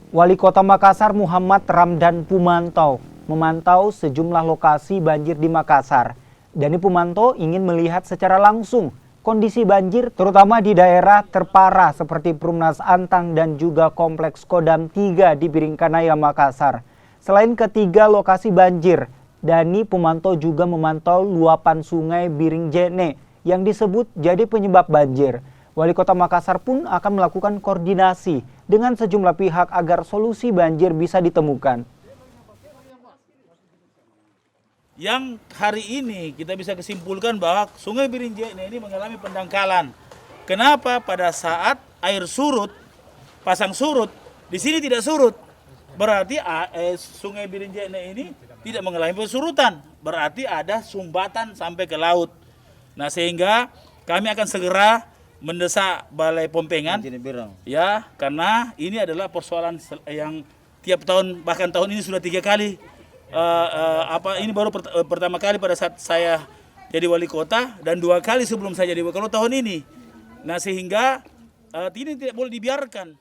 Wali Kota Makassar Muhammad Ramdan Pumantau memantau sejumlah lokasi banjir di Makassar. Dani Pumantau ingin melihat secara langsung kondisi banjir terutama di daerah terparah seperti Perumnas Antang dan juga Kompleks Kodam 3 di Biringkanaya, Makassar. Selain ketiga lokasi banjir, Dani Pumantau juga memantau luapan sungai Biringjene yang disebut jadi penyebab banjir. Wali Kota Makassar pun akan melakukan koordinasi dengan sejumlah pihak agar solusi banjir bisa ditemukan. Yang hari ini kita bisa kesimpulkan bahwa Sungai Biringjene ini mengalami pendangkalan. Kenapa? Pada saat air surut, pasang surut, di sini tidak surut. Berarti Sungai Biringjene ini tidak mengalami pesurutan. Berarti ada sumbatan sampai ke laut. Nah, sehingga kami akan segera mendesak Balai Pompengan, ya, karena ini adalah persoalan yang tiap tahun, bahkan tahun ini sudah 3 kali. Ini baru pertama kali pada saat saya jadi wali kota dan 2 kali sebelum saya jadi wali kota tahun ini. Nah, sehingga ini tidak boleh dibiarkan.